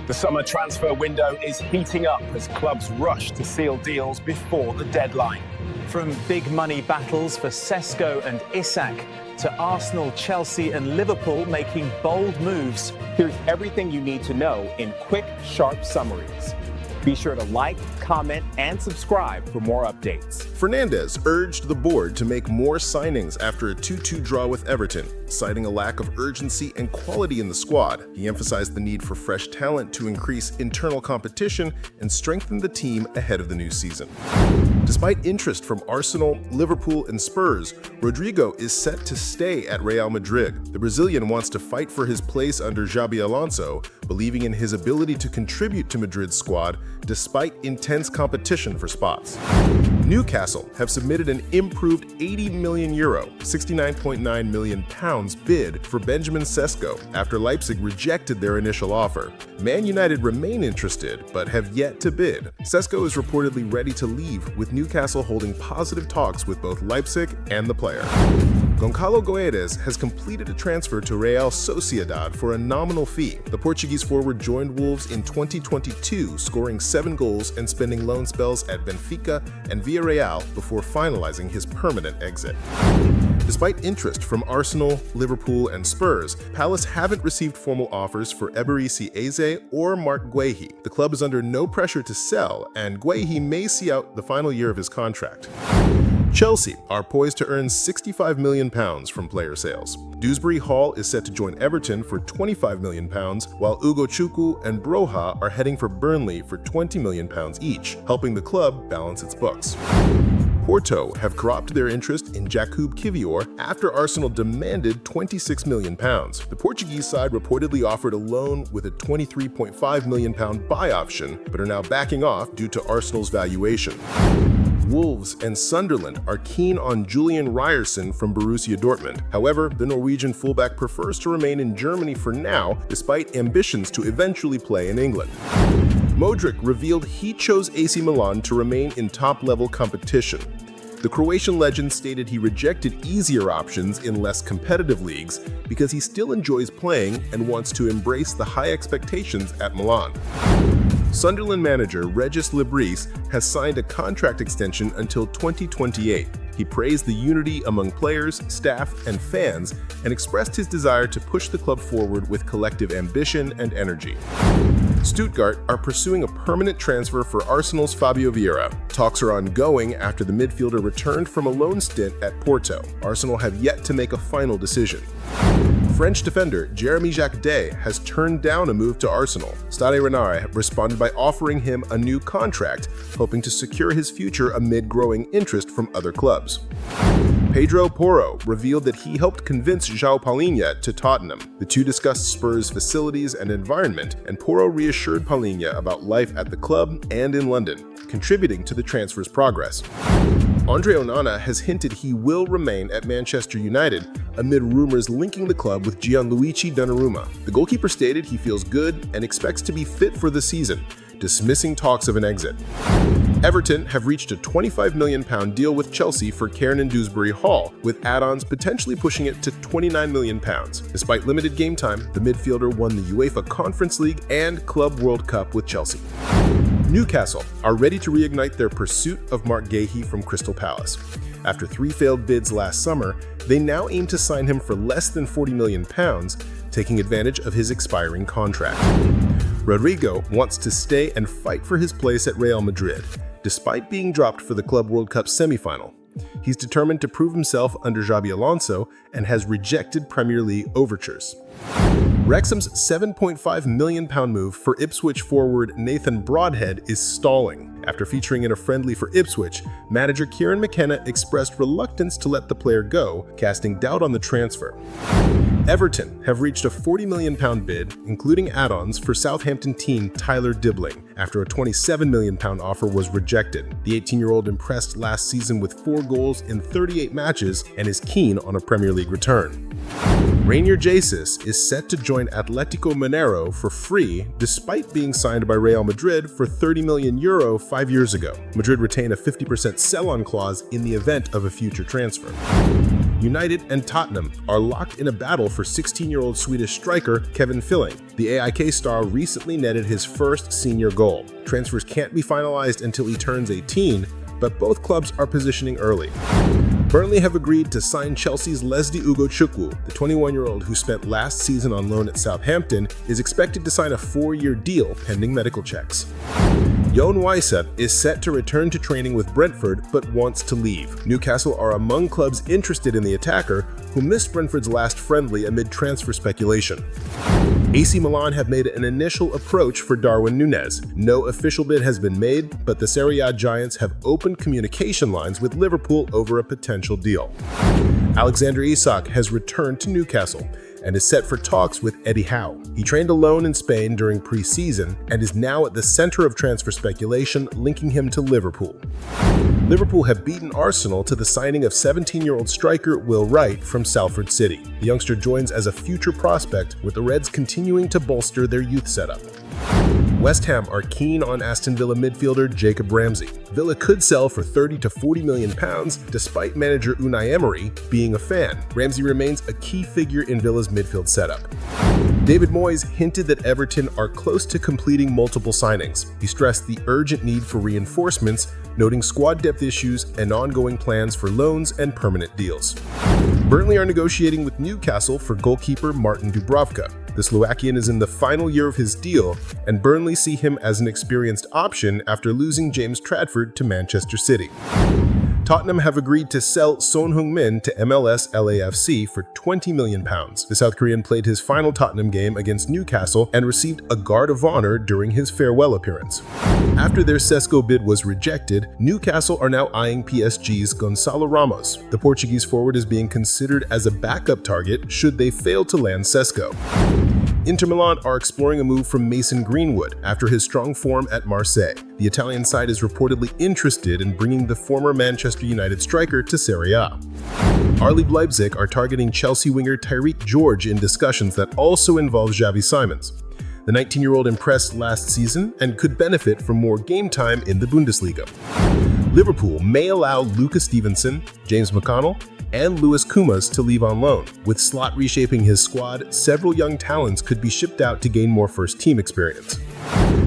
The summer transfer window is heating up as clubs rush to seal deals before the deadline. From big money battles for Sesko and Isak to Arsenal, Chelsea and Liverpool making bold moves. Here's everything you need to know in quick, sharp summaries. Be sure to like, comment, and subscribe for more updates. Fernandes urged the board to make more signings after a 2-2 draw with Everton, citing a lack of urgency and quality in the squad. He emphasized the need for fresh talent to increase internal competition and strengthen the team ahead of the new season. Despite interest from Arsenal, Liverpool, and Spurs, Rodrygo is set to stay at Real Madrid. The Brazilian wants to fight for his place under Xabi Alonso, believing in his ability to contribute to Madrid's squad despite intense competition for spots. Newcastle have submitted an improved €80 million, £69.9 million bid for Benjamin Sesko after Leipzig rejected their initial offer. Man Utd remain interested but have yet to bid. Sesko is reportedly ready to leave, with Newcastle holding positive talks with both Leipzig and the player. Goncalo Ramos has completed a transfer to Real Sociedad for a nominal fee. The Portuguese forward joined Wolves in 2022, scoring 7 goals and spending loan spells at Benfica and Villarreal before finalizing his permanent exit. Despite interest from Arsenal, Liverpool, and Spurs, Palace haven't received formal offers for Eberechi Eze or Marc Guehi. The club is under no pressure to sell, and Guehi may see out the final year of his contract. Chelsea are poised to earn £65 million from player sales. Dewsbury Hall is set to join Everton for £25 million, while Ugochukwu and Broha are heading for Burnley for £20 million each, helping the club balance its books. Porto have cropped their interest in Jakub Kiwior after Arsenal demanded £26 million. The Portuguese side reportedly offered a loan with a £23.5 million buy option, but are now backing off due to Arsenal's valuation. Wolves and Sunderland are keen on Julian Ryerson from Borussia Dortmund. However, the Norwegian fullback prefers to remain in Germany for now, despite ambitions to eventually play in England. Modric revealed he chose AC Milan to remain in top-level competition. The Croatian legend stated he rejected easier options in less competitive leagues because he still enjoys playing and wants to embrace the high expectations at Milan. Sunderland manager Regis Lebris has signed a contract extension until 2028. He praised the unity among players, staff, and fans and expressed his desire to push the club forward with collective ambition and energy. Stuttgart are pursuing a permanent transfer for Arsenal's Fabio Vieira. Talks are ongoing after the midfielder returned from a loan stint at Porto. Arsenal have yet to make a final decision. French defender Jeremy Jacquet has turned down a move to Arsenal. Stade Rennais responded by offering him a new contract, hoping to secure his future amid growing interest from other clubs. Pedro Porro revealed that he helped convince João Palhinha to Tottenham. The two discussed Spurs' facilities and environment, and Porro reassured Palhinha about life at the club and in London, contributing to the transfer's progress. Andre Onana has hinted he will remain at Manchester United amid rumors linking the club with Gianluigi Donnarumma. The goalkeeper stated he feels good and expects to be fit for the season, dismissing talks of an exit. Everton have reached a £25 million deal with Chelsea for Kiernan Dewsbury Hall, with add-ons potentially pushing it to £29 million. Despite limited game time, the midfielder won the UEFA Conference League and Club World Cup with Chelsea. Newcastle are ready to reignite their pursuit of Marc Guehi from Crystal Palace. After 3 failed bids last summer, they now aim to sign him for less than £40 million, taking advantage of his expiring contract. Rodrygo wants to stay and fight for his place at Real Madrid, despite being dropped for the Club World Cup semi-final. He's determined to prove himself under Xabi Alonso and has rejected Premier League overtures. Wrexham's £7.5 million move for Ipswich forward Nathan Broadhead is stalling. After featuring in a friendly for Ipswich, manager Kieran McKenna expressed reluctance to let the player go, casting doubt on the transfer. Everton have reached a £40 million bid, including add-ons for Southampton teen Tyler Dibling, after a £27 million offer was rejected. The 18-year-old impressed last season with 4 goals in 38 matches and is keen on a Premier League return. Rainier Jesus is set to join Atletico Mineiro for free, despite being signed by Real Madrid for €30 million 5 years ago. Madrid retain a 50% sell-on clause in the event of a future transfer. United and Tottenham are locked in a battle for 16-year-old Swedish striker Kevin Filling. The AIK star recently netted his first senior goal. Transfers can't be finalized until he turns 18, but both clubs are positioning early. Burnley have agreed to sign Chelsea's Leslie Ugochukwu. The 21-year-old who spent last season on loan at Southampton is expected to sign a 4-year deal pending medical checks. Jon Wijsep is set to return to training with Brentford but wants to leave. Newcastle are among clubs interested in the attacker, who missed Brentford's last friendly amid transfer speculation. AC Milan have made an initial approach for Darwin Núñez. No official bid has been made, but the Serie A giants have opened communication lines with Liverpool over a potential deal. Alexander Isak has returned to Newcastle and is set for talks with Eddie Howe. He trained alone in Spain during pre-season and is now at the center of transfer speculation linking him to Liverpool. Liverpool have beaten Arsenal to the signing of 17-year-old striker Will Wright from Salford City. The youngster joins as a future prospect, with the Reds continuing to bolster their youth setup. West Ham are keen on Aston Villa midfielder Jacob Ramsey. Villa could sell for £30 to £40 million, despite manager Unai Emery being a fan. Ramsey remains a key figure in Villa's midfield setup. David Moyes hinted that Everton are close to completing multiple signings. He stressed the urgent need for reinforcements, noting squad depth issues and ongoing plans for loans and permanent deals. Burnley are negotiating with Newcastle for goalkeeper Martin Dubravka. The Slovakian is in the final year of his deal, and Burnley see him as an experienced option after losing James Tradford to Manchester City. Tottenham have agreed to sell Son Heung-min to MLS LAFC for £20 million. The South Korean played his final Tottenham game against Newcastle and received a guard of honor during his farewell appearance. After their Sesko bid was rejected, Newcastle are now eyeing PSG's Goncalo Ramos. The Portuguese forward is being considered as a backup target should they fail to land Sesko. Inter Milan are exploring a move from Mason Greenwood after his strong form at Marseille. The Italian side is reportedly interested in bringing the former Manchester United striker to Serie A. RB Leipzig are targeting Chelsea winger Tyreek George in discussions that also involve Xavi Simons. The 19-year-old impressed last season and could benefit from more game time in the Bundesliga. Liverpool may allow Lucas Stevenson, James McConnell, and Luis Kumas to leave on loan. With Slot reshaping his squad, several young talents could be shipped out to gain more first-team experience.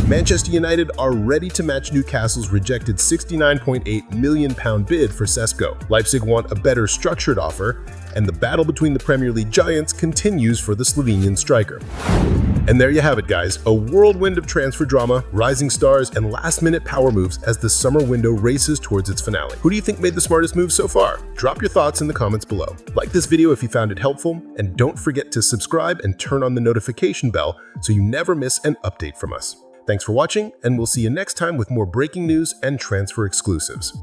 Manchester United are ready to match Newcastle's rejected £69.8 million bid for Sesko. Leipzig want a better structured offer, and the battle between the Premier League giants continues for the Slovenian striker. And there you have it, guys, a whirlwind of transfer drama, rising stars, and last-minute power moves as the summer window races towards its finale. Who do you think made the smartest move so far? Drop your thoughts in the comments below. Like this video if you found it helpful, and don't forget to subscribe and turn on the notification bell so you never miss an update from us. Thanks for watching, and we'll see you next time with more breaking news and transfer exclusives.